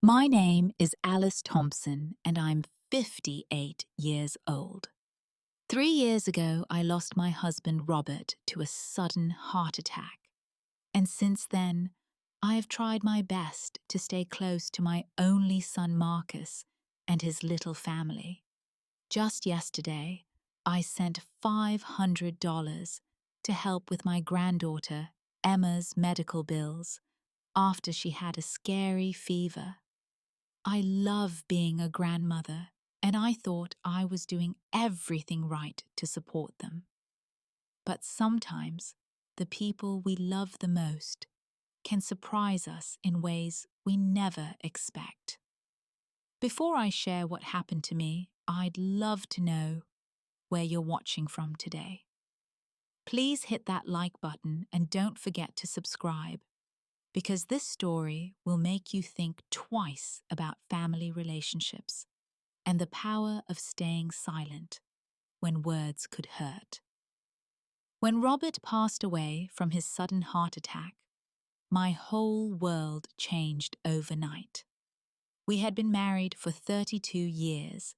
My name is Alice Thompson, and I'm 58 years old. 3 years ago, I lost my husband Robert to a sudden heart attack. And since then, I have tried my best to stay close to my only son Marcus and his little family. Just yesterday, I sent $500 to help with my granddaughter Emma's medical bills after she had a scary fever. I love being a grandmother, and I thought I was doing everything right to support them. But sometimes, the people we love the most can surprise us in ways we never expect. Before I share what happened to me, I'd love to know where you're watching from today. Please hit that like button and don't forget to subscribe, because this story will make you think twice about family relationships and the power of staying silent when words could hurt. When Robert passed away from his sudden heart attack, my whole world changed overnight. We had been married for 32 years,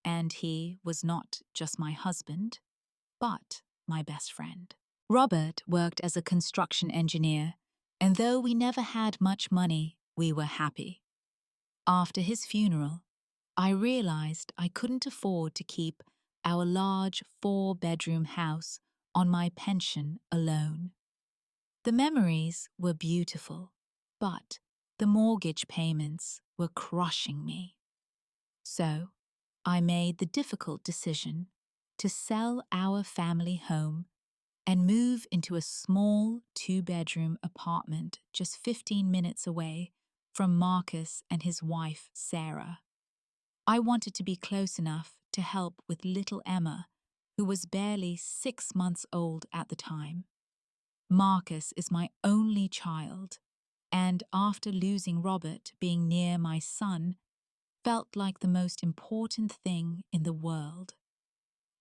and he was not just my husband, but my best friend. Robert worked as a construction engineer, and though we never had much money, we were happy. After his funeral, I realized I couldn't afford to keep our large 4-bedroom house on my pension alone. The memories were beautiful, but the mortgage payments were crushing me. So, I made the difficult decision to sell our family home and move into a small 2-bedroom apartment just 15 minutes away from Marcus and his wife, Sarah. I wanted to be close enough to help with little Emma, who was barely 6 months old at the time. Marcus is my only child, and after losing Robert, being near my son felt like the most important thing in the world.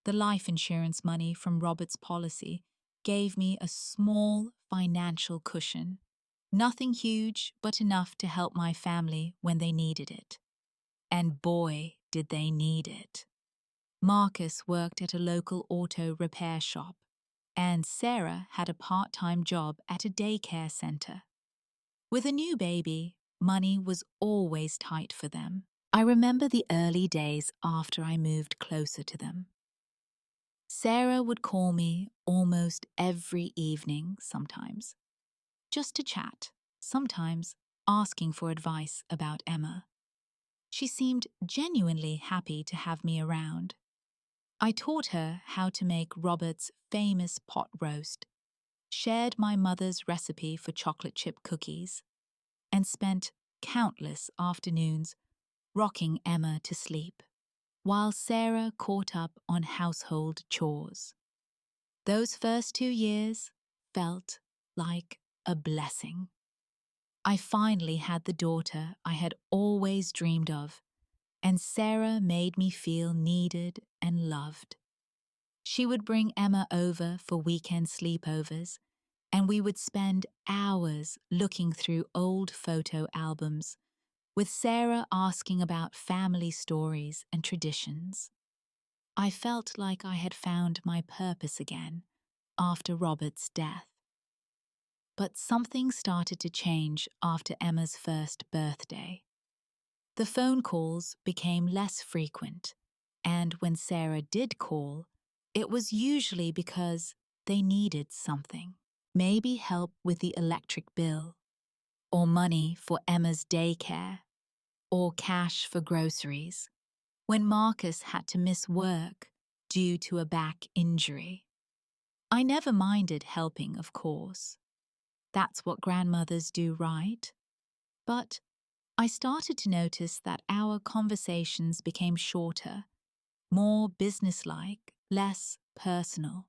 The life insurance money from Robert's policy gave me a small financial cushion. Nothing huge, but enough to help my family when they needed it. And boy, did they need it. Marcus worked at a local auto repair shop, and Sarah had a part-time job at a daycare center. With a new baby, money was always tight for them. I remember the early days after I moved closer to them. Sarah would call me almost every evening sometimes, just to chat, sometimes asking for advice about Emma. She seemed genuinely happy to have me around. I taught her how to make Robert's famous pot roast, shared my mother's recipe for chocolate chip cookies, and spent countless afternoons rocking Emma to sleep, while Sarah caught up on household chores. Those first 2 years felt like a blessing. I finally had the daughter I had always dreamed of, and Sarah made me feel needed and loved. She would bring Emma over for weekend sleepovers, and we would spend hours looking through old photo albums, with Sarah asking about family stories and traditions. I felt like I had found my purpose again after Robert's death. But something started to change after Emma's first birthday. The phone calls became less frequent, and when Sarah did call, it was usually because they needed something. Maybe help with the electric bill, or money for Emma's daycare, or cash for groceries, when Marcus had to miss work due to a back injury. I never minded helping, of course. That's what grandmothers do, right? But I started to notice that our conversations became shorter, more businesslike, less personal.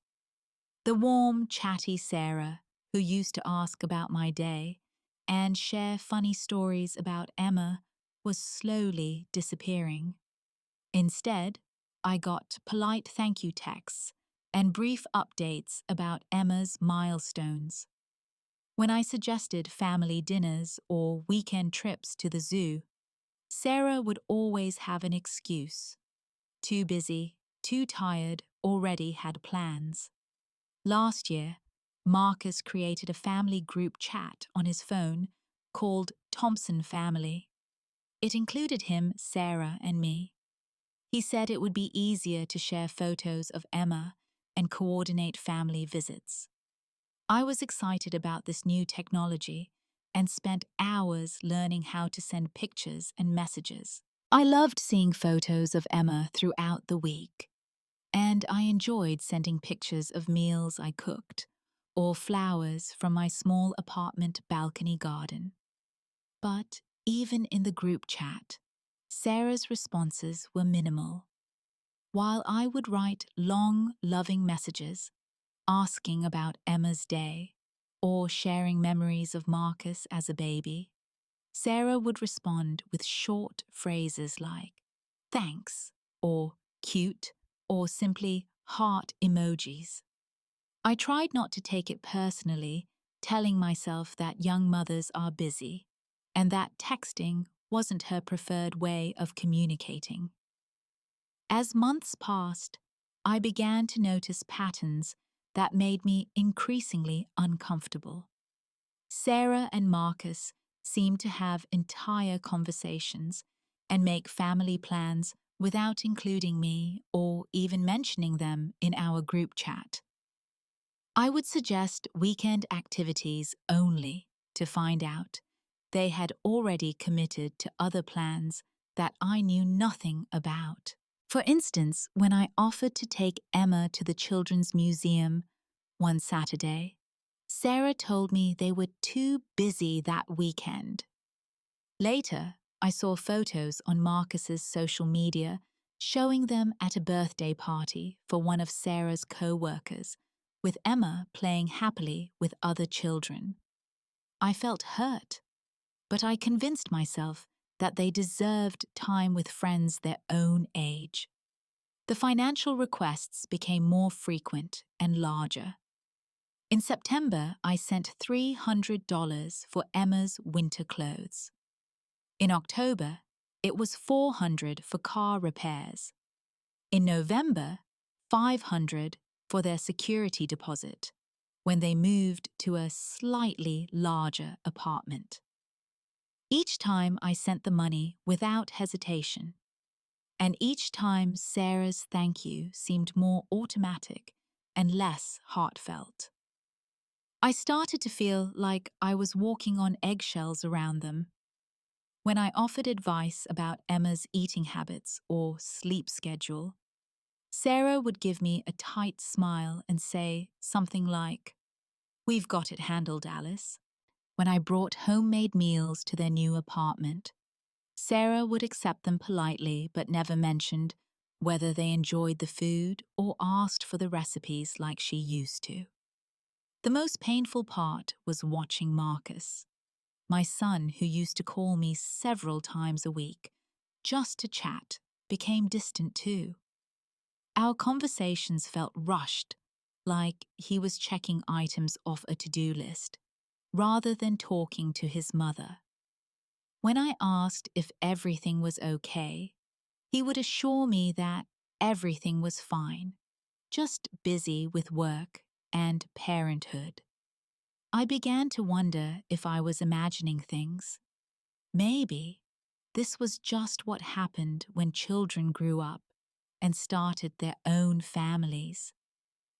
The warm, chatty Sarah, who used to ask about my day and share funny stories about Emma, was slowly disappearing. Instead, I got polite thank you texts and brief updates about Emma's milestones. When I suggested family dinners or weekend trips to the zoo, Sarah would always have an excuse. Too busy, too tired, already had plans. Last year, Marcus created a family group chat on his phone called Thompson Family. It included him, Sarah, and me. He said it would be easier to share photos of Emma and coordinate family visits. I was excited about this new technology and spent hours learning how to send pictures and messages. I loved seeing photos of Emma throughout the week, and I enjoyed sending pictures of meals I cooked or flowers from my small apartment balcony garden. But even in the group chat, Sarah's responses were minimal. While I would write long, loving messages, asking about Emma's day, or sharing memories of Marcus as a baby, Sarah would respond with short phrases like, thanks, or cute, or simply heart emojis. I tried not to take it personally, telling myself that young mothers are busy, and that texting wasn't her preferred way of communicating. As months passed, I began to notice patterns that made me increasingly uncomfortable. Sarah and Marcus seemed to have entire conversations and make family plans without including me or even mentioning them in our group chat. I would suggest weekend activities only to find out they had already committed to other plans that I knew nothing about. For instance, when I offered to take Emma to the Children's Museum one Saturday, Sarah told me they were too busy that weekend. Later, I saw photos on Marcus's social media showing them at a birthday party for one of Sarah's co-workers, with Emma playing happily with other children. I felt hurt, but I convinced myself that they deserved time with friends their own age. The financial requests became more frequent and larger. In September, I sent $300 for Emma's winter clothes. In October, it was $400 for car repairs. In November, $500 for their security deposit when they moved to a slightly larger apartment. Each time I sent the money without hesitation, and each time Sarah's thank you seemed more automatic and less heartfelt. I started to feel like I was walking on eggshells around them. When I offered advice about Emma's eating habits or sleep schedule, Sarah would give me a tight smile and say something like, "We've got it handled, Alice." When I brought homemade meals to their new apartment, Sarah would accept them politely but never mentioned whether they enjoyed the food or asked for the recipes like she used to. The most painful part was watching Marcus, my son who used to call me several times a week, just to chat, became distant too. Our conversations felt rushed, like he was checking items off a to-do list, rather than talking to his mother. When I asked if everything was okay, he would assure me that everything was fine, just busy with work and parenthood. I began to wonder if I was imagining things. Maybe this was just what happened when children grew up and started their own families.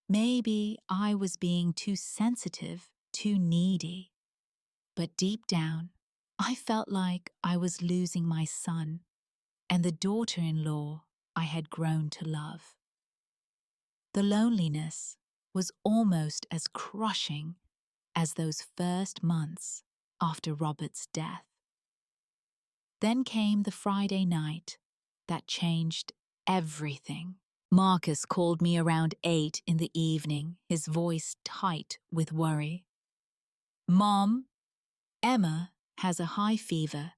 Maybe I was being too sensitive, too needy. But deep down, I felt like I was losing my son and the daughter-in-law I had grown to love. The loneliness was almost as crushing as those first months after Robert's death. Then came the Friday night that changed everything. Marcus called me around 8 in the evening, his voice tight with worry. "Mom, Emma has a high fever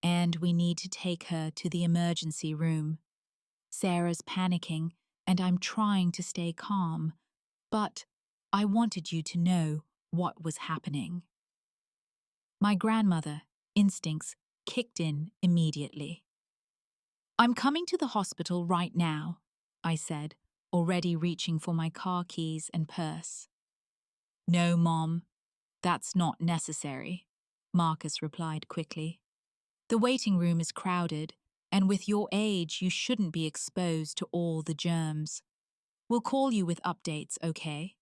and we need to take her to the emergency room. Sarah's panicking and I'm trying to stay calm, but I wanted you to know what was happening." My grandmother, instincts kicked in immediately. "I'm coming to the hospital right now," I said, already reaching for my car keys and purse. "No, Mom, that's not necessary," Marcus replied quickly. "The waiting room is crowded, and with your age, you shouldn't be exposed to all the germs. We'll call you with updates, okay?"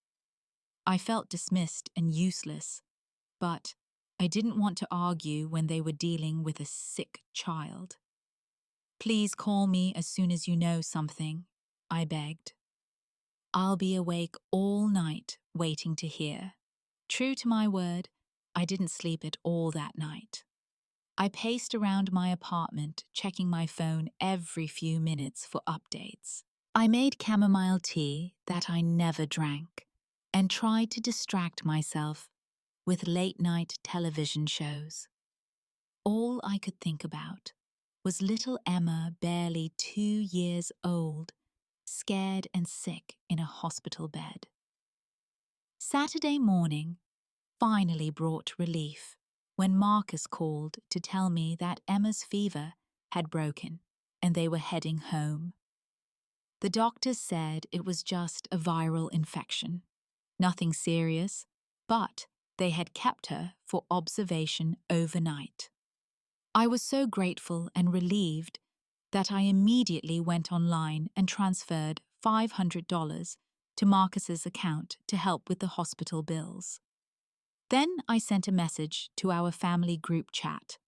I felt dismissed and useless, but I didn't want to argue when they were dealing with a sick child. "Please call me as soon as you know something," I begged. "I'll be awake all night waiting to hear." True to my word, I didn't sleep at all that night. I paced around my apartment, checking my phone every few minutes for updates. I made chamomile tea that I never drank and tried to distract myself with late-night television shows. All I could think about was little Emma, barely 2 years old, scared and sick in a hospital bed. Saturday morning finally brought relief when Marcus called to tell me that Emma's fever had broken and they were heading home. The doctors said it was just a viral infection, nothing serious, but they had kept her for observation overnight. I was so grateful and relieved that I immediately went online and transferred $500 to Marcus's account to help with the hospital bills. Then I sent a message to our family group chat.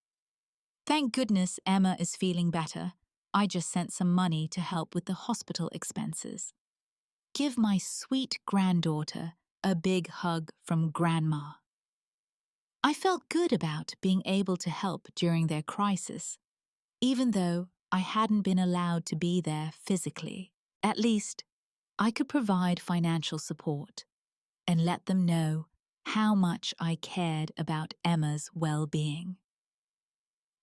"Thank goodness Emma is feeling better. I just sent some money to help with the hospital expenses. Give my sweet granddaughter a big hug from Grandma." I felt good about being able to help during their crisis, even though I hadn't been allowed to be there physically. At least, I could provide financial support and let them know how much I cared about Emma's well-being.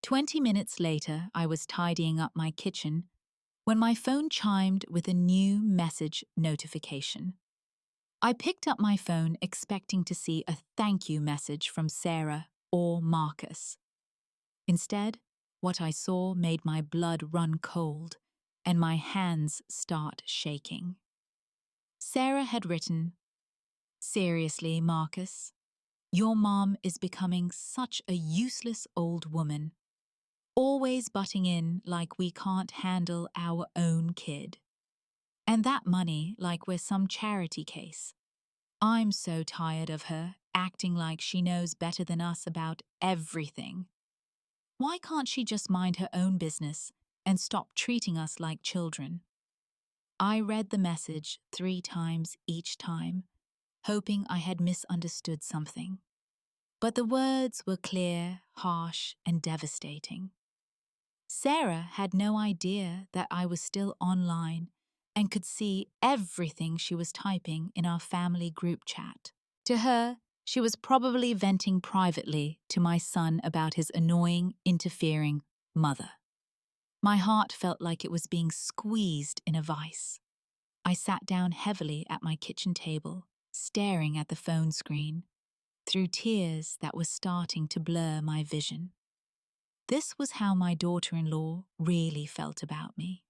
20 minutes later, I was tidying up my kitchen when my phone chimed with a new message notification. I picked up my phone expecting to see a thank you message from Sarah or Marcus. Instead, what I saw made my blood run cold and my hands start shaking. Sarah had written, "Seriously, Marcus, your mom is becoming such a useless old woman, always butting in like we can't handle our own kid. And that money like we're some charity case. I'm so tired of her acting like she knows better than us about everything. Why can't she just mind her own business and stop treating us like children?" I read the message 3 times each time, hoping I had misunderstood something. But the words were clear, harsh, and devastating. Sarah had no idea that I was still online and could see everything she was typing in our family group chat. To her, she was probably venting privately to my son about his annoying, interfering mother. My heart felt like it was being squeezed in a vice. I sat down heavily at my kitchen table, staring at the phone screen, through tears that were starting to blur my vision. This was how my daughter-in-law really felt about me.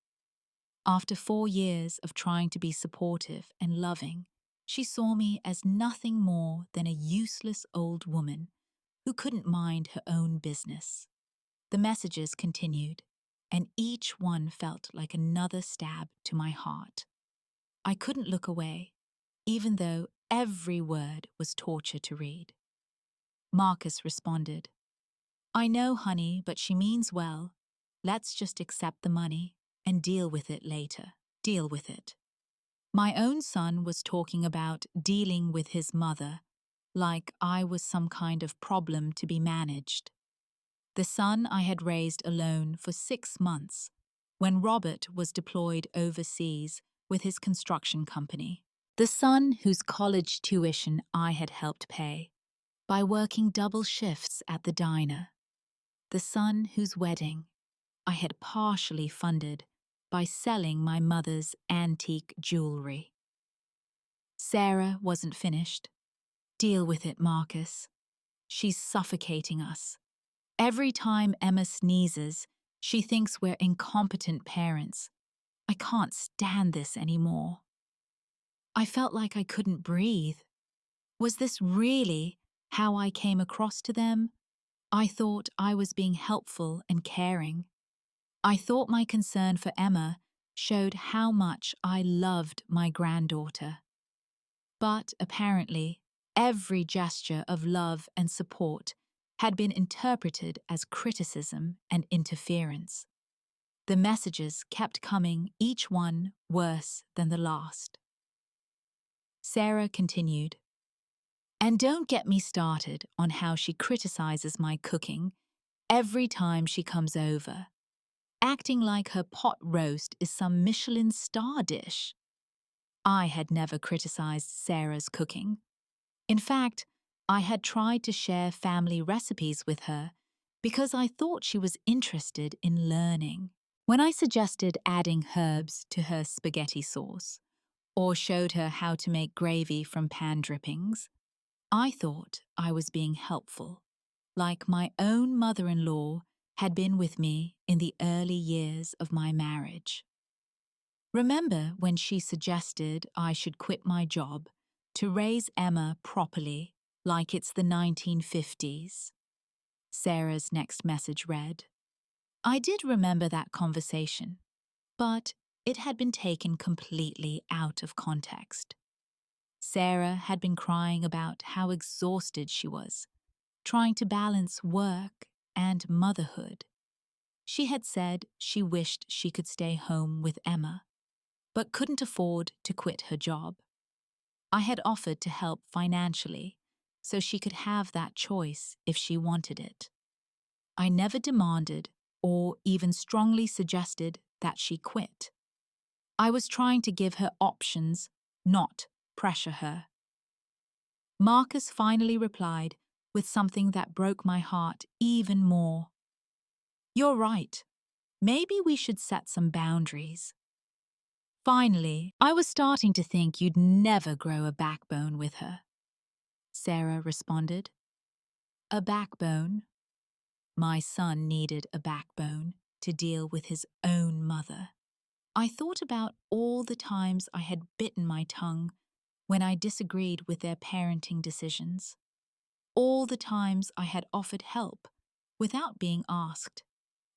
After 4 years of trying to be supportive and loving, she saw me as nothing more than a useless old woman who couldn't mind her own business. The messages continued, and each one felt like another stab to my heart. I couldn't look away, even though every word was torture to read. Marcus responded, "I know, honey, but she means well. Let's just accept the money and deal with it later. Deal with it." My own son was talking about dealing with his mother, like I was some kind of problem to be managed. The son I had raised alone for 6 months, when Robert was deployed overseas with his construction company. The son whose college tuition I had helped pay by working double shifts at the diner. The son whose wedding I had partially funded by selling my mother's antique jewelry. Sarah wasn't finished. "Deal with it, Marcus. She's suffocating us. Every time Emma sneezes, she thinks we're incompetent parents. I can't stand this anymore. I felt like I couldn't breathe. Was this really how I came across to them? I thought I was being helpful and caring. I thought my concern for Emma showed how much I loved my granddaughter. But apparently, every gesture of love and support had been interpreted as criticism and interference. The messages kept coming, each one worse than the last. Sarah continued, "And don't get me started on how she criticizes my cooking every time she comes over, acting like her pot roast is some Michelin star dish." I had never criticized Sarah's cooking. In fact, I had tried to share family recipes with her because I thought she was interested in learning. When I suggested adding herbs to her spaghetti sauce, or showed her how to make gravy from pan drippings, I thought I was being helpful, like my own mother-in-law had been with me in the early years of my marriage. Remember when she suggested I should quit my job to raise Emma properly, like it's the 1950s? Sarah's next message read. I did remember that conversation, but it had been taken completely out of context. Sarah had been crying about how exhausted she was, trying to balance work and motherhood. She had said she wished she could stay home with Emma, but couldn't afford to quit her job. I had offered to help financially so she could have that choice if she wanted it. I never demanded or even strongly suggested that she quit. I was trying to give her options, not pressure her. Marcus finally replied with something that broke my heart even more. You're right. Maybe we should set some boundaries. Finally, I was starting to think you'd never grow a backbone with her. Sarah responded. A backbone? My son needed a backbone to deal with his own mother. I thought about all the times I had bitten my tongue when I disagreed with their parenting decisions. All the times I had offered help without being asked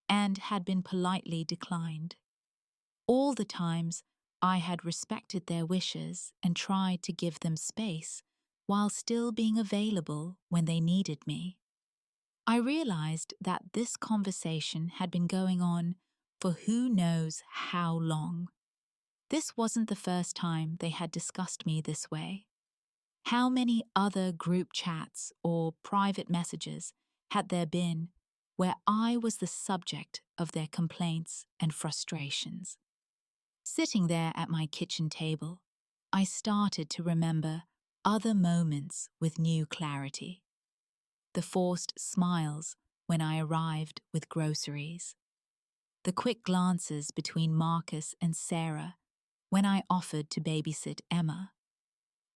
and had been politely declined. All the times I had respected their wishes and tried to give them space while still being available when they needed me. I realized that this conversation had been going on for who knows how long. This wasn't the first time they had discussed me this way. How many other group chats or private messages had there been where I was the subject of their complaints and frustrations? Sitting there at my kitchen table, I started to remember other moments with new clarity. The forced smiles when I arrived with groceries. The quick glances between Marcus and Sarah when I offered to babysit Emma.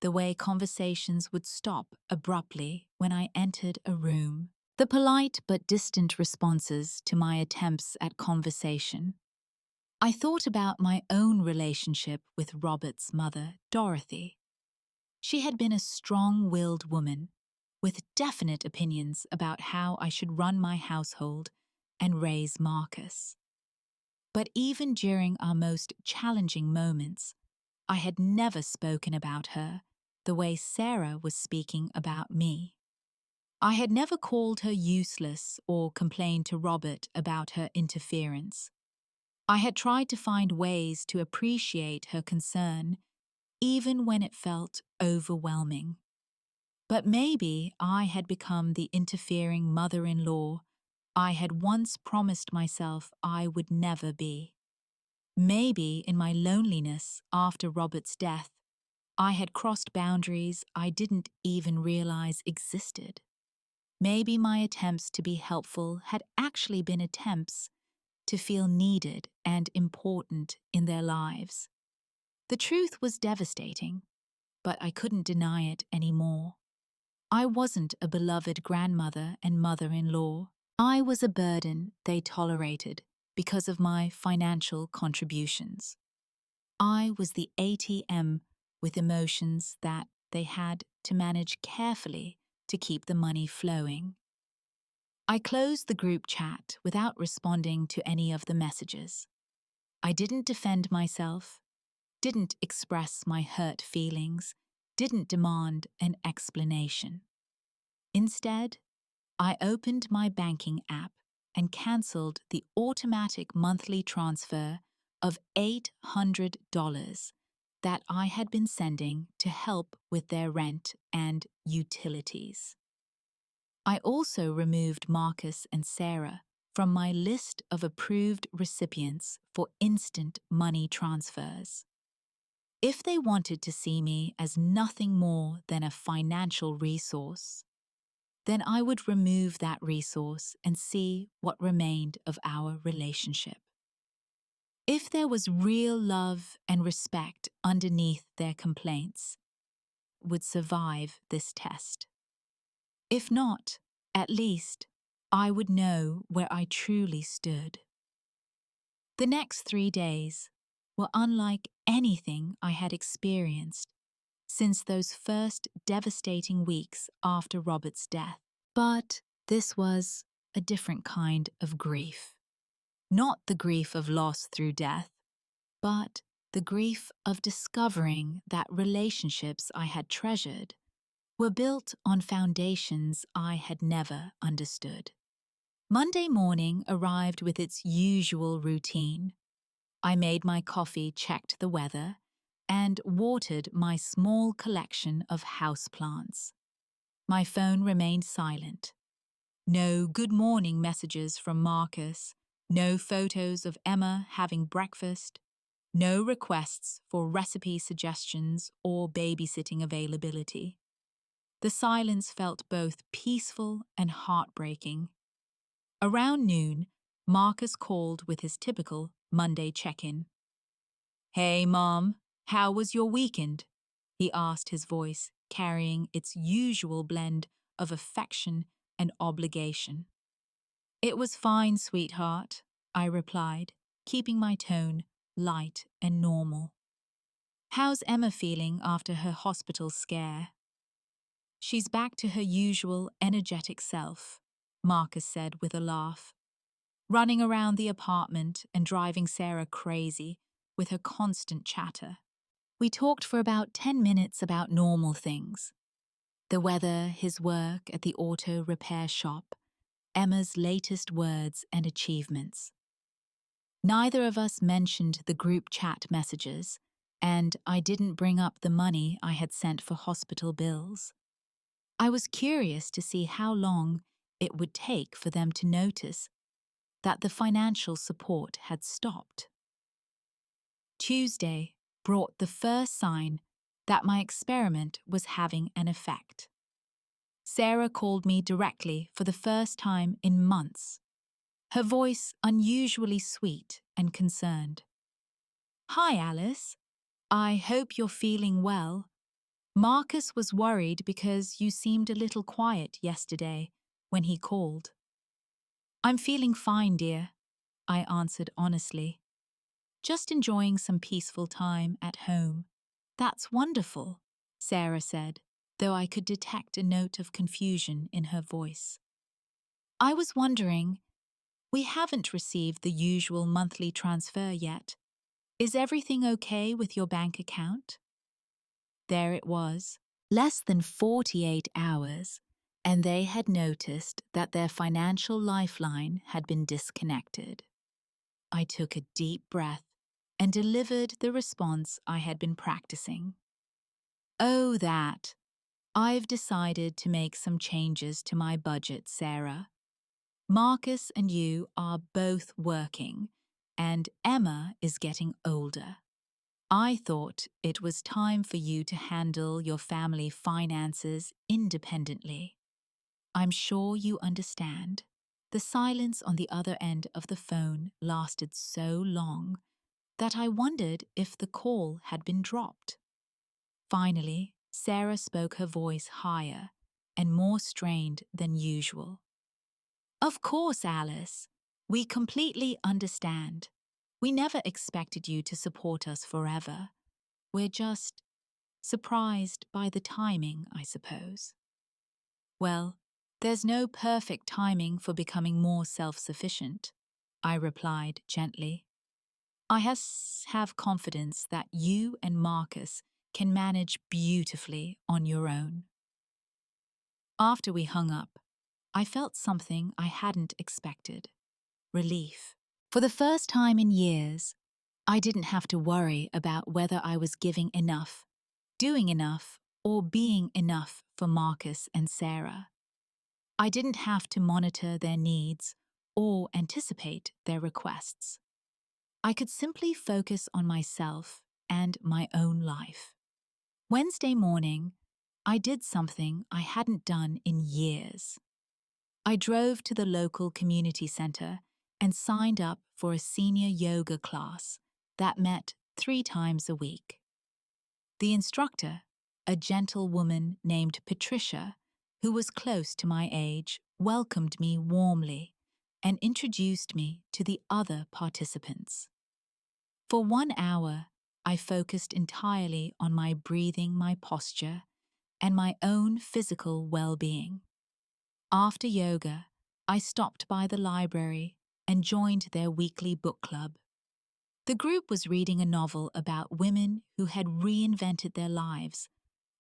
The way conversations would stop abruptly when I entered a room. The polite but distant responses to my attempts at conversation. I thought about my own relationship with Robert's mother, Dorothy. She had been a strong-willed woman with definite opinions about how I should run my household and raise Marcus. But even during our most challenging moments, I had never spoken about her the way Sarah was speaking about me. I had never called her useless or complained to Robert about her interference. I had tried to find ways to appreciate her concern, even when it felt overwhelming. But maybe I had become the interfering mother-in-law I had once promised myself I would never be. Maybe in my loneliness after Robert's death, I had crossed boundaries I didn't even realize existed. Maybe my attempts to be helpful had actually been attempts to feel needed and important in their lives. The truth was devastating, but I couldn't deny it anymore. I wasn't a beloved grandmother and mother-in-law. I was a burden they tolerated because of my financial contributions. I was the ATM with emotions that they had to manage carefully to keep the money flowing. I closed the group chat without responding to any of the messages. I didn't defend myself, didn't express my hurt feelings, didn't demand an explanation. Instead, I opened my banking app and cancelled the automatic monthly transfer of $800 that I had been sending to help with their rent and utilities. I also removed Marcus and Sarah from my list of approved recipients for instant money transfers. If they wanted to see me as nothing more than a financial resource, then I would remove that resource and see what remained of our relationship. If there was real love and respect underneath their complaints, would survive this test. If not, at least I would know where I truly stood. The next 3 days were unlike anything I had experienced since those first devastating weeks after Robert's death. But this was a different kind of grief. Not the grief of loss through death, but the grief of discovering that relationships I had treasured were built on foundations I had never understood. Monday morning arrived with its usual routine. I made my coffee, checked the weather, and watered my small collection of houseplants. My phone remained silent. No good morning messages from Marcus, no photos of Emma having breakfast, no requests for recipe suggestions or babysitting availability. The silence felt both peaceful and heartbreaking. Around noon, Marcus called with his typical Monday check-in. "Hey, Mom, how was your weekend?" he asked, his voice carrying its usual blend of affection and obligation. "It was fine, sweetheart," I replied, keeping my tone light and normal. "How's Emma feeling after her hospital scare?" "She's back to her usual energetic self," Marcus said with a laugh, "running around the apartment and driving Sarah crazy with her constant chatter." We talked for about 10 minutes about normal things: the weather, his work at the auto repair shop, Emma's latest words and achievements. Neither of us mentioned the group chat messages, and I didn't bring up the money I had sent for hospital bills. I was curious to see how long it would take for them to notice that the financial support had stopped. Tuesday brought the first sign that my experiment was having an effect. Sarah called me directly for the first time in months, her voice unusually sweet and concerned. "Hi, Alice. I hope you're feeling well. Marcus was worried because you seemed a little quiet yesterday when he called." "I'm feeling fine, dear," I answered honestly. "Just enjoying some peaceful time at home." "That's wonderful," Sarah said, though I could detect a note of confusion in her voice. "I was wondering, we haven't received the usual monthly transfer yet. Is everything okay with your bank account?" There it was, less than 48 hours, and they had noticed that their financial lifeline had been disconnected. I took a deep breath and delivered the response I had been practicing. "Oh, that. I've decided to make some changes to my budget, Sarah. Marcus and you are both working, and Emma is getting older. I thought it was time for you to handle your family finances independently. I'm sure you understand." The silence on the other end of the phone lasted so long that I wondered if the call had been dropped. Finally, Sarah spoke, her voice higher and more strained than usual. Of course, Alice. We completely understand. We never expected you to support us forever. We're just surprised by the timing, I suppose. Well, there's no perfect timing for becoming more self-sufficient, I replied gently. I have confidence that you and Marcus can manage beautifully on your own. After we hung up, I felt something I hadn't expected: relief. For the first time in years, I didn't have to worry about whether I was giving enough, doing enough, or being enough for Marcus and Sarah. I didn't have to monitor their needs or anticipate their requests. I could simply focus on myself and my own life. Wednesday morning, I did something I hadn't done in years. I drove to the local community center and signed up for a senior yoga class that met 3 times a week. The instructor, a gentle woman named Patricia, who was close to my age, welcomed me warmly and introduced me to the other participants. For 1 hour, I focused entirely on my breathing, my posture, and my own physical well-being. After yoga, I stopped by the library and joined their weekly book club. The group was reading a novel about women who had reinvented their lives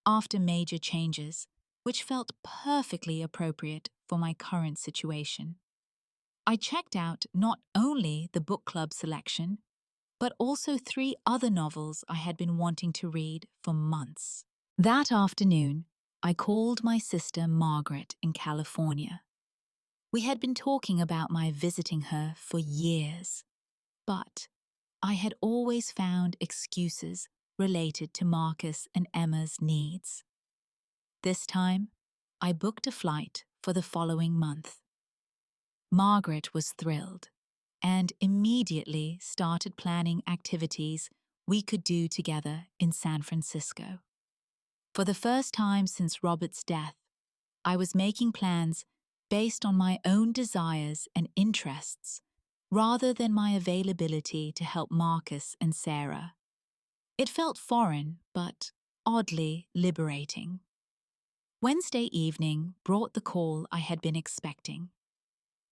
after major changes, which felt perfectly appropriate for my current situation. I checked out not only the book club selection, but also 3 other novels I had been wanting to read for months. That afternoon, I called my sister Margaret in California. We had been talking about my visiting her for years, but I had always found excuses related to Marcus and Emma's needs. This time, I booked a flight for the following month. Margaret was thrilled and immediately started planning activities we could do together in San Francisco. For the first time since Robert's death, I was making plans based on my own desires and interests rather than my availability to help Marcus and Sarah. It felt foreign, but oddly liberating. Wednesday evening brought the call I had been expecting.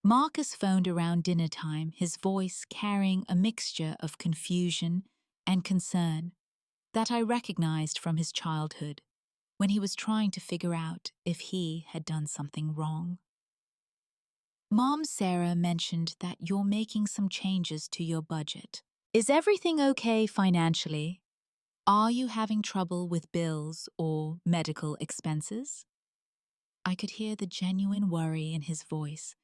Marcus phoned around dinner time, his voice carrying a mixture of confusion and concern that I recognized from his childhood when he was trying to figure out if he had done something wrong. Mom Sarah mentioned that you're making some changes to your budget. Is everything okay financially? Are you having trouble with bills or medical expenses? I could hear the genuine worry in his voice,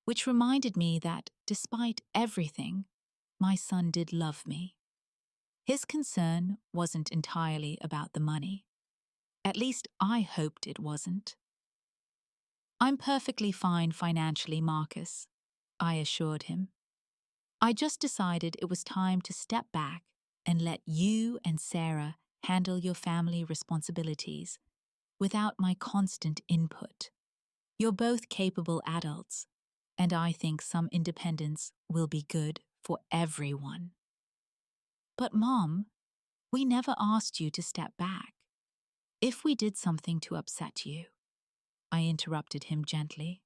which reminded me that, despite everything, my son did love me. His concern wasn't entirely about the money. At least I hoped it wasn't. I'm perfectly fine financially, Marcus, I assured him. I just decided it was time to step back and let you and Sarah handle your family responsibilities without my constant input. You're both capable adults, and I think some independence will be good for everyone. But Mom, we never asked you to step back. If we did something to upset you, I interrupted him gently.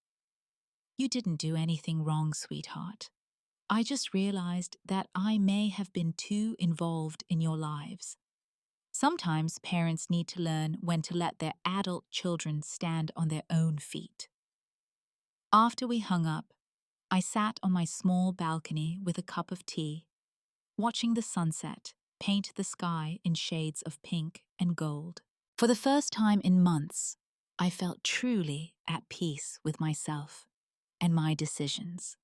You didn't do anything wrong, sweetheart. I just realized that I may have been too involved in your lives. Sometimes parents need to learn when to let their adult children stand on their own feet. After we hung up, I sat on my small balcony with a cup of tea, watching the sunset paint the sky in shades of pink and gold. For the first time in months, I felt truly at peace with myself and my decisions.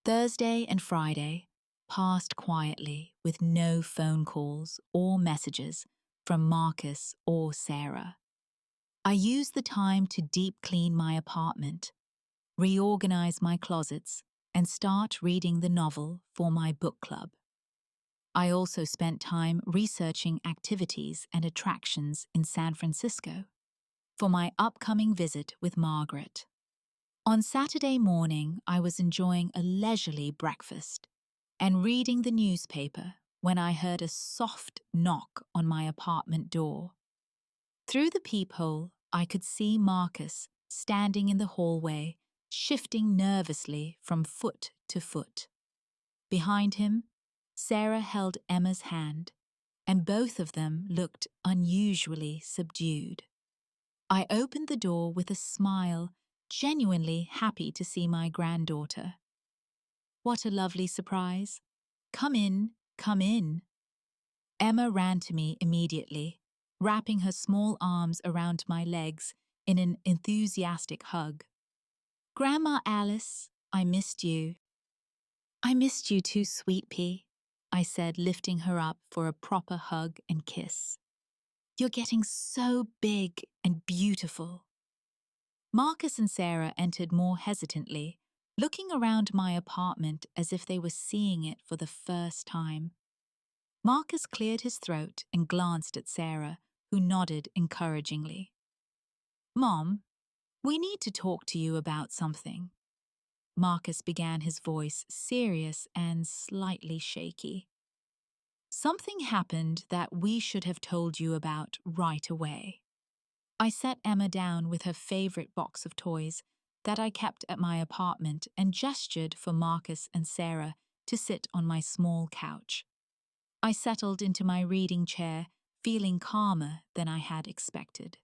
Thursday and Friday passed quietly with no phone calls or messages from Marcus or Sarah. I used the time to deep clean my apartment, reorganize my closets, and start reading the novel for my book club. I also spent time researching activities and attractions in San Francisco for my upcoming visit with Margaret. On Saturday morning, I was enjoying a leisurely breakfast and reading the newspaper when I heard a soft knock on my apartment door. Through the peephole, I could see Marcus standing in the hallway, shifting nervously from foot to foot. Behind him, Sarah held Emma's hand, and both of them looked unusually subdued. I opened the door with a smile, genuinely happy to see my granddaughter. What a lovely surprise. Come in, come in. Emma ran to me immediately, wrapping her small arms around my legs in an enthusiastic hug. Grandma Alice, I missed you. I missed you too, sweet pea, I said, lifting her up for a proper hug and kiss. You're getting so big and beautiful. Marcus and Sarah entered more hesitantly, looking around my apartment as if they were seeing it for the first time. Marcus cleared his throat and glanced at Sarah, who nodded encouragingly. Mom, we need to talk to you about something. Marcus began, his voice serious and slightly shaky. Something happened that we should have told you about right away. I set Emma down with her favorite box of toys that I kept at my apartment and gestured for Marcus and Sarah to sit on my small couch. I settled into my reading chair, feeling calmer than I had expected.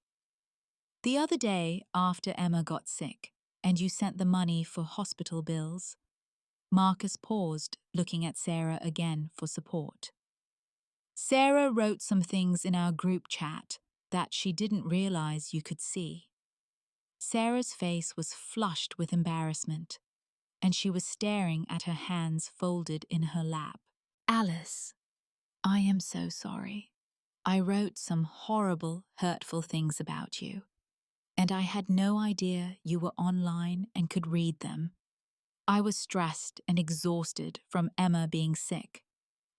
The other day, after Emma got sick, and you sent the money for hospital bills, Marcus paused, looking at Sarah again for support. Sarah wrote some things in our group chat that she didn't realize you could see. Sarah's face was flushed with embarrassment, and she was staring at her hands folded in her lap. Alice, I am so sorry. I wrote some horrible, hurtful things about you, and I had no idea you were online and could read them. I was stressed and exhausted from Emma being sick,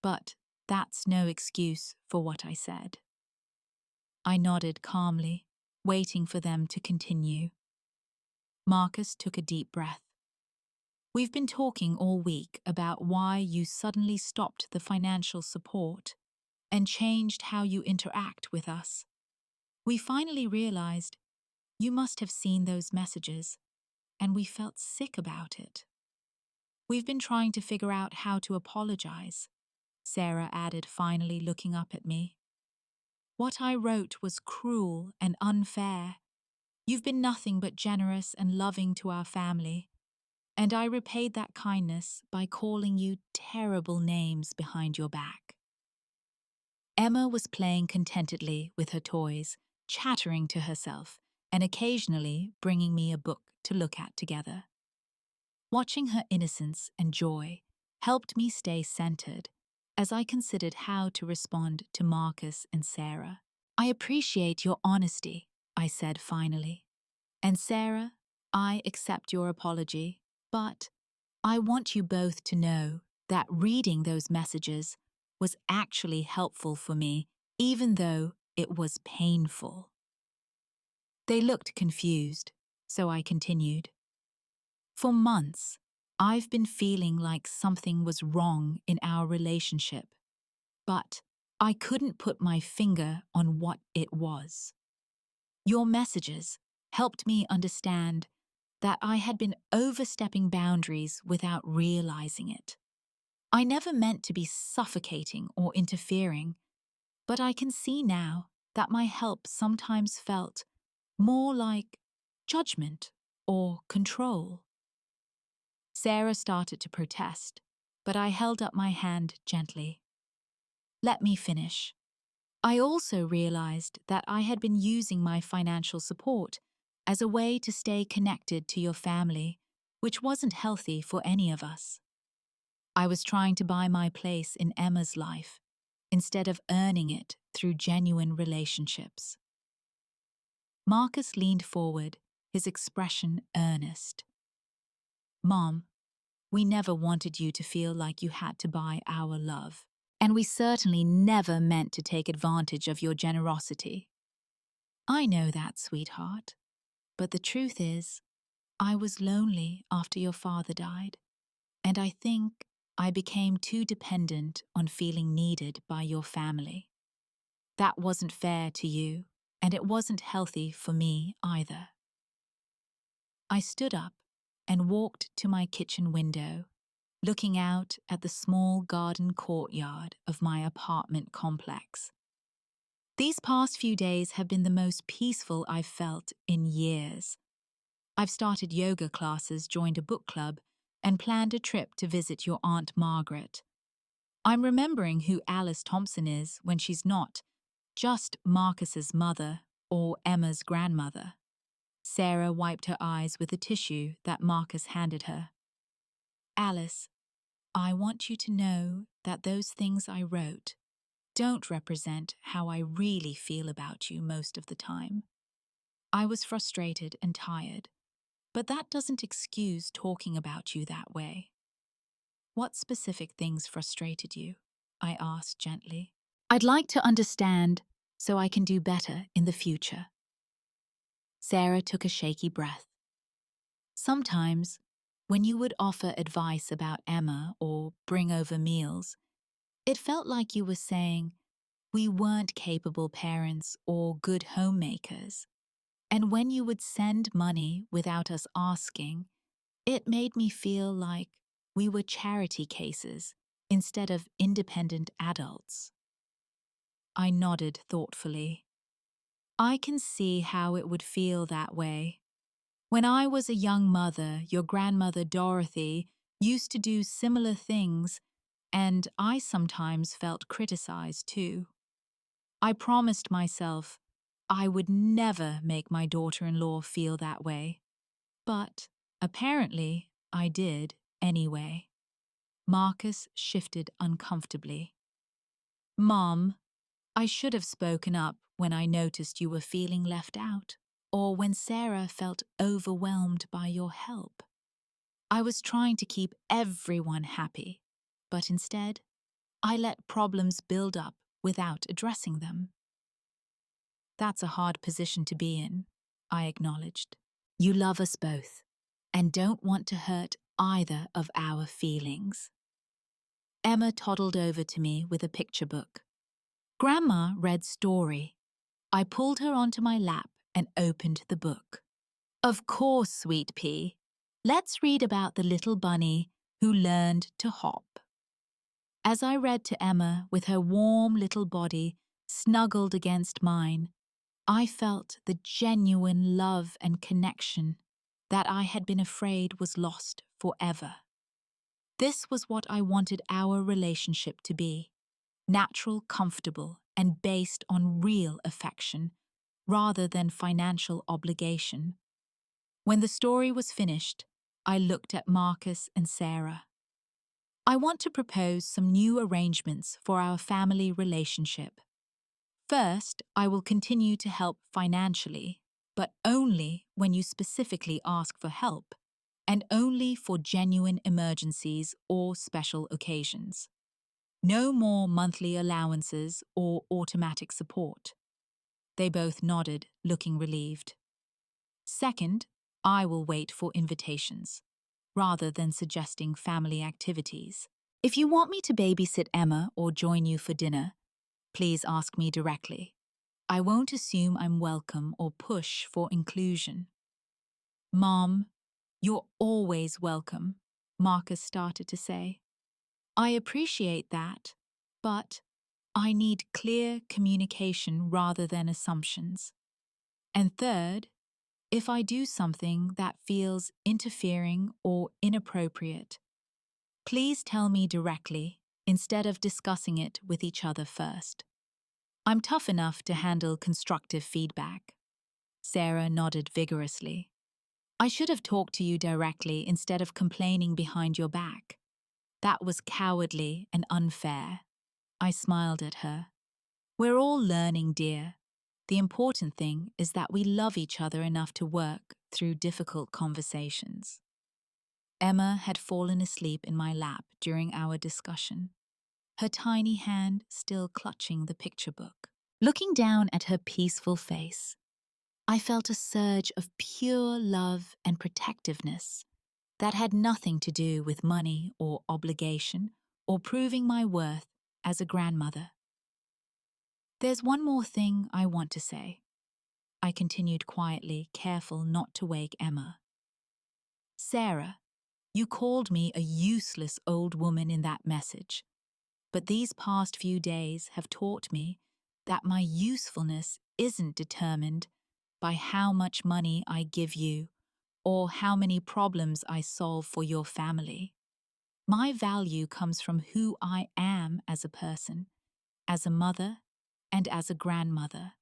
but that's no excuse for what I said. I nodded calmly, waiting for them to continue. Marcus took a deep breath. We've been talking all week about why you suddenly stopped the financial support and changed how you interact with us. We finally realized you must have seen those messages, and we felt sick about it. We've been trying to figure out how to apologize, Sarah added, finally looking up at me. What I wrote was cruel and unfair. You've been nothing but generous and loving to our family, and I repaid that kindness by calling you terrible names behind your back. Emma was playing contentedly with her toys, chattering to herself, and occasionally bringing me a book to look at together. Watching her innocence and joy helped me stay centered as I considered how to respond to Marcus and Sarah. I appreciate your honesty, I said finally. And Sarah, I accept your apology, but I want you both to know that reading those messages was actually helpful for me, even though it was painful. They looked confused, so I continued. For months, I've been feeling like something was wrong in our relationship, but I couldn't put my finger on what it was. Your messages helped me understand that I had been overstepping boundaries without realizing it. I never meant to be suffocating or interfering, but I can see now that my help sometimes felt more like judgment or control. Sarah started to protest, but I held up my hand gently. Let me finish. I also realized that I had been using my financial support as a way to stay connected to your family, which wasn't healthy for any of us. I was trying to buy my place in Emma's life instead of earning it through genuine relationships. Marcus leaned forward, his expression earnest. Mom, we never wanted you to feel like you had to buy our love, and we certainly never meant to take advantage of your generosity. I know that, sweetheart, but the truth is, I was lonely after your father died, and I think I became too dependent on feeling needed by your family. That wasn't fair to you, and it wasn't healthy for me either. I stood up and walked to my kitchen window, looking out at the small garden courtyard of my apartment complex. These past few days have been the most peaceful I've felt in years. I've started yoga classes, joined a book club, and planned a trip to visit your Aunt Margaret. I'm remembering who Alice Thompson is when she's not just Marcus's mother or Emma's grandmother. Sarah wiped her eyes with a tissue that Marcus handed her. Alice, I want you to know that those things I wrote don't represent how I really feel about you most of the time. I was frustrated and tired, but that doesn't excuse talking about you that way. What specific things frustrated you? I asked gently. I'd like to understand so I can do better in the future. Sarah took a shaky breath. Sometimes, when you would offer advice about Emma or bring over meals, it felt like you were saying we weren't capable parents or good homemakers. And when you would send money without us asking, it made me feel like we were charity cases instead of independent adults. I nodded thoughtfully. I can see how it would feel that way. When I was a young mother, your grandmother Dorothy used to do similar things, and I sometimes felt criticized too. I promised myself I would never make my daughter-in-law feel that way. But apparently I did anyway. Marcus shifted uncomfortably. Mom, I should have spoken up when I noticed you were feeling left out, or when Sarah felt overwhelmed by your help. I was trying to keep everyone happy, but instead, I let problems build up without addressing them. That's a hard position to be in, I acknowledged. You love us both, and don't want to hurt either of our feelings. Emma toddled over to me with a picture book. Grandma read story. I pulled her onto my lap and opened the book. Of course, sweet pea. Let's read about the little bunny who learned to hop. As I read to Emma with her warm little body snuggled against mine, I felt the genuine love and connection that I had been afraid was lost forever. This was what I wanted our relationship to be: natural, comfortable, and based on real affection, rather than financial obligation. When the story was finished, I looked at Marcus and Sarah. I want to propose some new arrangements for our family relationship. First, I will continue to help financially, but only when you specifically ask for help, and only for genuine emergencies or special occasions. No more monthly allowances or automatic support. They both nodded, looking relieved. Second, I will wait for invitations, rather than suggesting family activities. If you want me to babysit Emma or join you for dinner, please ask me directly. I won't assume I'm welcome or push for inclusion. Mom, you're always welcome, Marcus started to say. I appreciate that, but I need clear communication rather than assumptions. And third, if I do something that feels interfering or inappropriate, please tell me directly instead of discussing it with each other first. I'm tough enough to handle constructive feedback. Sarah nodded vigorously. I should have talked to you directly instead of complaining behind your back. That was cowardly and unfair. I smiled at her. We're all learning, dear. The important thing is that we love each other enough to work through difficult conversations. Emma had fallen asleep in my lap during our discussion, her tiny hand still clutching the picture book. Looking down at her peaceful face, I felt a surge of pure love and protectiveness that had nothing to do with money or obligation or proving my worth as a grandmother. There's one more thing I want to say, I continued quietly, careful not to wake Emma. Sarah, you called me a useless old woman in that message, but these past few days have taught me that my usefulness isn't determined by how much money I give you or how many problems I solve for your family. My value comes from who I am as a person, as a mother, and as a grandmother.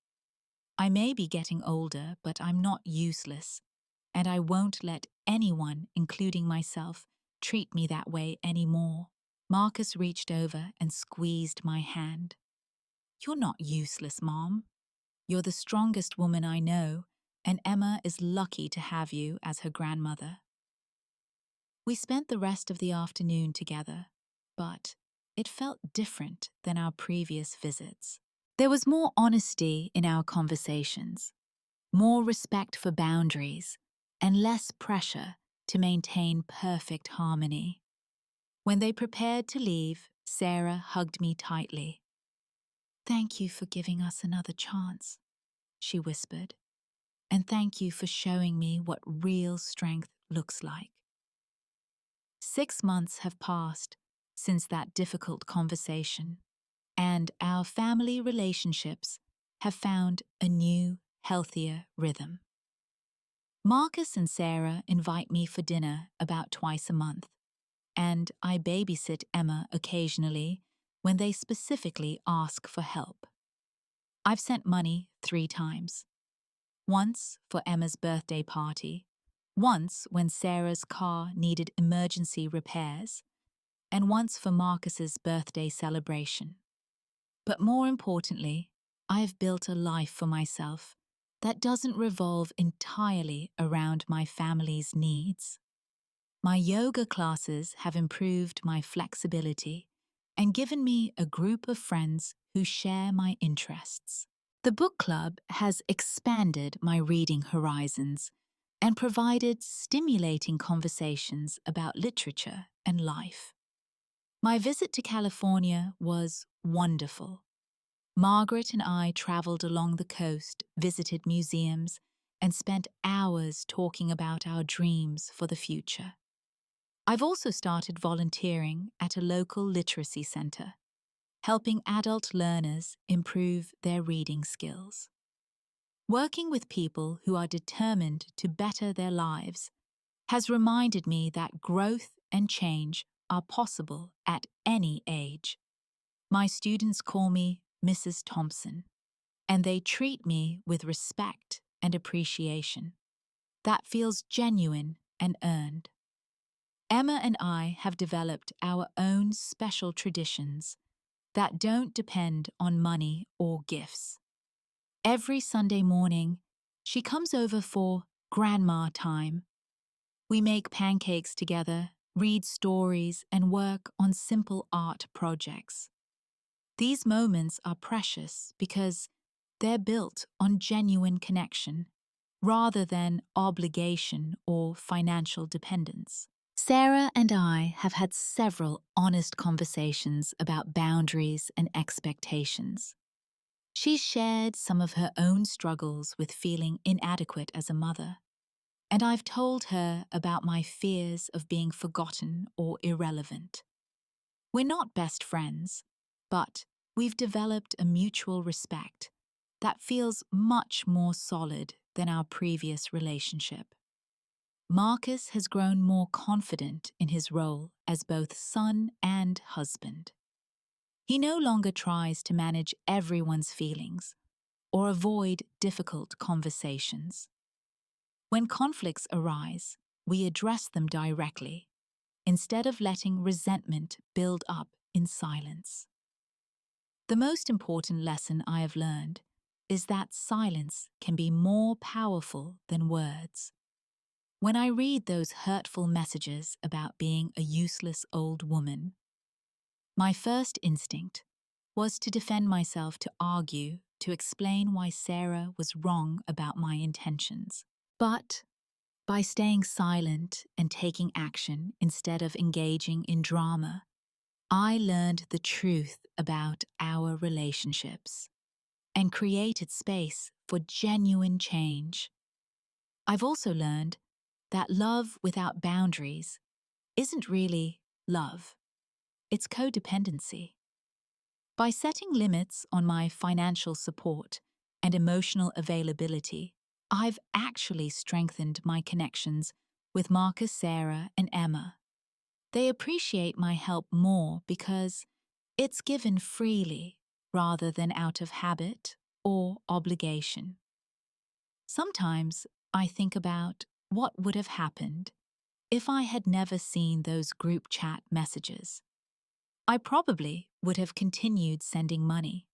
I may be getting older, but I'm not useless, and I won't let anyone, including myself, treat me that way anymore. Marcus reached over and squeezed my hand. You're not useless, Mom. You're the strongest woman I know, and Emma is lucky to have you as her grandmother. We spent the rest of the afternoon together, but it felt different than our previous visits. There was more honesty in our conversations, more respect for boundaries, and less pressure to maintain perfect harmony. When they prepared to leave, Sarah hugged me tightly. "Thank you for giving us another chance," she whispered, "and thank you for showing me what real strength looks like." 6 months have passed since that difficult conversation, and our family relationships have found a new, healthier rhythm. Marcus and Sarah invite me for dinner about twice a month, and I babysit Emma occasionally when they specifically ask for help. I've sent money 3 times. Once for Emma's birthday party, once when Sarah's car needed emergency repairs, and once for Marcus's birthday celebration. But more importantly, I've built a life for myself that doesn't revolve entirely around my family's needs. My yoga classes have improved my flexibility and given me a group of friends who share my interests. The book club has expanded my reading horizons and provided stimulating conversations about literature and life. My visit to California was wonderful. Margaret and I traveled along the coast, visited museums, and spent hours talking about our dreams for the future. I've also started volunteering at a local literacy center, helping adult learners improve their reading skills. Working with people who are determined to better their lives has reminded me that growth and change are possible at any age. My students call me Mrs. Thompson, and they treat me with respect and appreciation. That feels genuine and earned. Emma and I have developed our own special traditions that don't depend on money or gifts. Every Sunday morning, she comes over for grandma time. We make pancakes together, read stories, and work on simple art projects. These moments are precious because they're built on genuine connection rather than obligation or financial dependence. Sarah and I have had several honest conversations about boundaries and expectations. She's shared some of her own struggles with feeling inadequate as a mother, and I've told her about my fears of being forgotten or irrelevant. We're not best friends, but we've developed a mutual respect that feels much more solid than our previous relationship. Marcus has grown more confident in his role as both son and husband. He no longer tries to manage everyone's feelings or avoid difficult conversations. When conflicts arise, we address them directly, instead of letting resentment build up in silence. The most important lesson I have learned is that silence can be more powerful than words. When I read those hurtful messages about being a useless old woman, my first instinct was to defend myself, to argue, to explain why Sarah was wrong about my intentions. But by staying silent and taking action instead of engaging in drama, I learned the truth about our relationships and created space for genuine change. I've also learned that love without boundaries isn't really love, it's codependency. By setting limits on my financial support and emotional availability, I've actually strengthened my connections with Marcus, Sarah, and Emma. They appreciate my help more because it's given freely rather than out of habit or obligation. Sometimes I think about what would have happened if I had never seen those group chat messages. I probably would have continued sending money,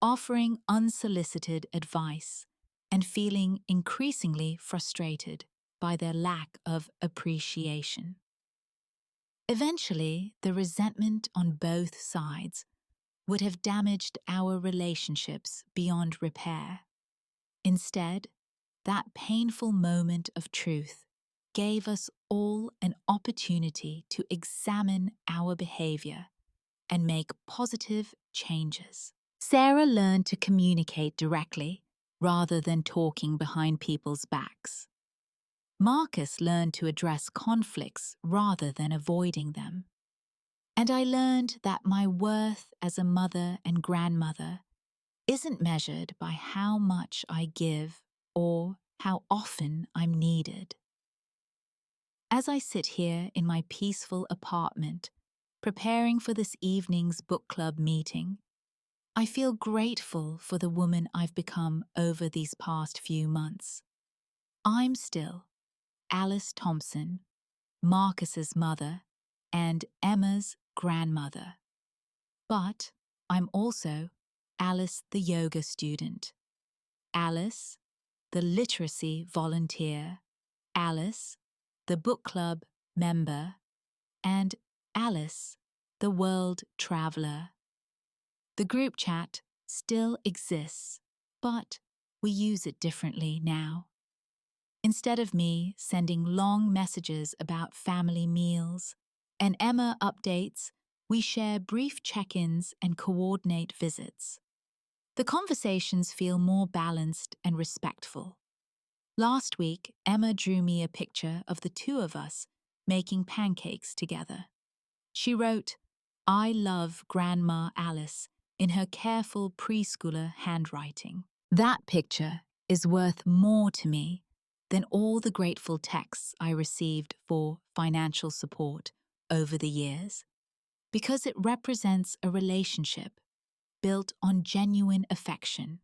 offering unsolicited advice, and feeling increasingly frustrated by their lack of appreciation. Eventually, the resentment on both sides would have damaged our relationships beyond repair. Instead, that painful moment of truth gave us all an opportunity to examine our behavior and make positive changes. Sarah learned to communicate directly rather than talking behind people's backs. Marcus learned to address conflicts rather than avoiding them. And I learned that my worth as a mother and grandmother isn't measured by how much I give or how often I'm needed. As I sit here in my peaceful apartment, preparing for this evening's book club meeting, I feel grateful for the woman I've become over these past few months. I'm still Alice Thompson, Marcus's mother, and Emma's grandmother. But I'm also Alice the yoga student, Alice the literacy volunteer, Alice the book club member, and Alice the world traveler. The group chat still exists, but we use it differently now. Instead of me sending long messages about family meals and Emma updates, we share brief check-ins and coordinate visits. The conversations feel more balanced and respectful. Last week, Emma drew me a picture of the two of us making pancakes together. She wrote, "I love Grandma Alice," in her careful preschooler handwriting. That picture is worth more to me than all the grateful texts I received for financial support over the years, because it represents a relationship built on genuine affection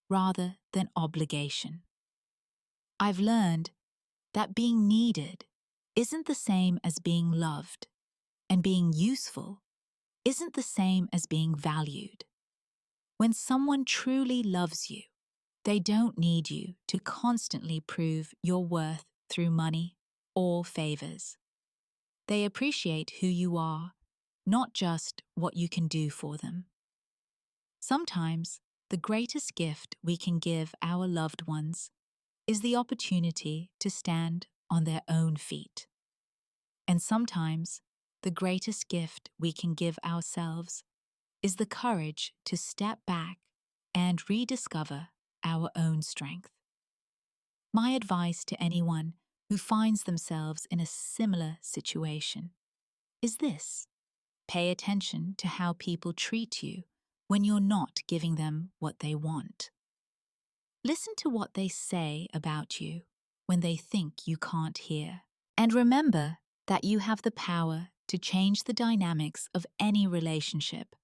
rather than obligation. I've learned that being needed isn't the same as being loved, and being useful isn't the same as being valued. When someone truly loves you, they don't need you to constantly prove your worth through money or favors. They appreciate who you are, not just what you can do for them. Sometimes, the greatest gift we can give our loved ones is the opportunity to stand on their own feet. And sometimes, the greatest gift we can give ourselves is the courage to step back and rediscover our own strength. My advice to anyone who finds themselves in a similar situation is this: pay attention to how people treat you when you're not giving them what they want. Listen to what they say about you when they think you can't hear. And remember that you have the power to change the dynamics of any relationship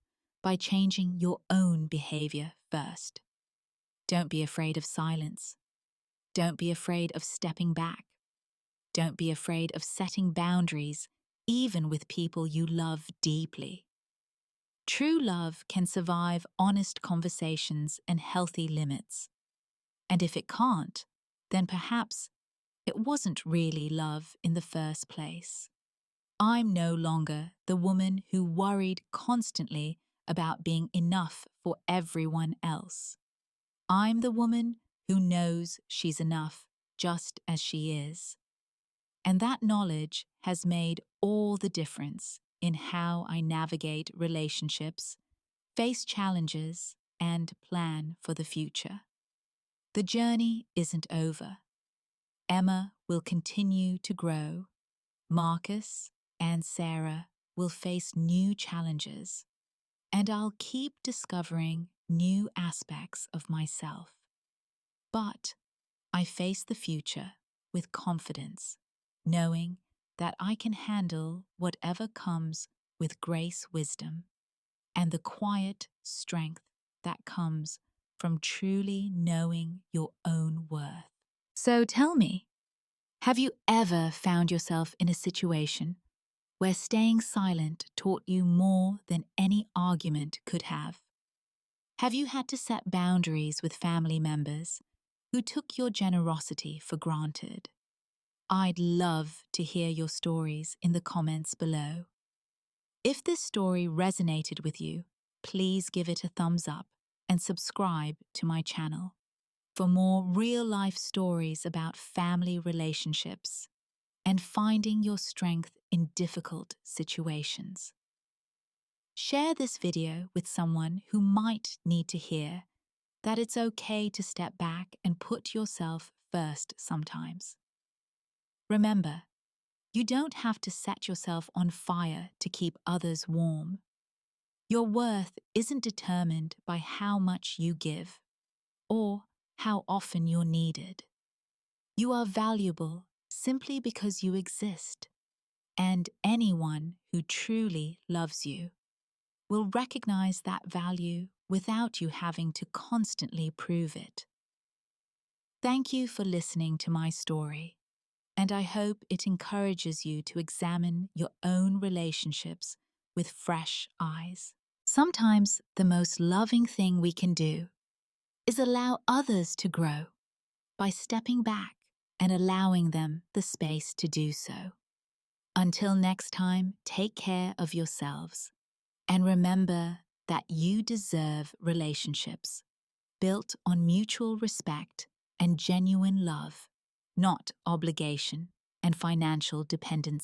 by changing your own behavior first. Don't be afraid of silence. Don't be afraid of stepping back. Don't be afraid of setting boundaries, even with people you love deeply. True love can survive honest conversations and healthy limits. And if it can't, then perhaps it wasn't really love in the first place. I'm no longer the woman who worried constantly about being enough for everyone else. I'm the woman who knows she's enough just as she is. And that knowledge has made all the difference in how I navigate relationships, face challenges, and plan for the future. The journey isn't over. Emma will continue to grow. Marcus and Sarah will face new challenges. And I'll keep discovering new aspects of myself. But I face the future with confidence, knowing that I can handle whatever comes with grace, wisdom, and the quiet strength that comes from truly knowing your own worth. So tell me, have you ever found yourself in a situation where staying silent taught you more than any argument could have? Have you had to set boundaries with family members who took your generosity for granted? I'd love to hear your stories in the comments below. If this story resonated with you, please give it a thumbs up and subscribe to my channel for more real-life stories about family relationships and finding your strength in difficult situations. Share this video with someone who might need to hear that it's okay to step back and put yourself first sometimes. Remember, you don't have to set yourself on fire to keep others warm. Your worth isn't determined by how much you give or how often you're needed. You are valuable simply because you exist, and anyone who truly loves you will recognize that value without you having to constantly prove it. Thank you for listening to my story, and I hope it encourages you to examine your own relationships with fresh eyes. Sometimes the most loving thing we can do is allow others to grow by stepping back and allowing them the space to do so. Until next time, take care of yourselves and remember that you deserve relationships built on mutual respect and genuine love, not obligation and financial dependence.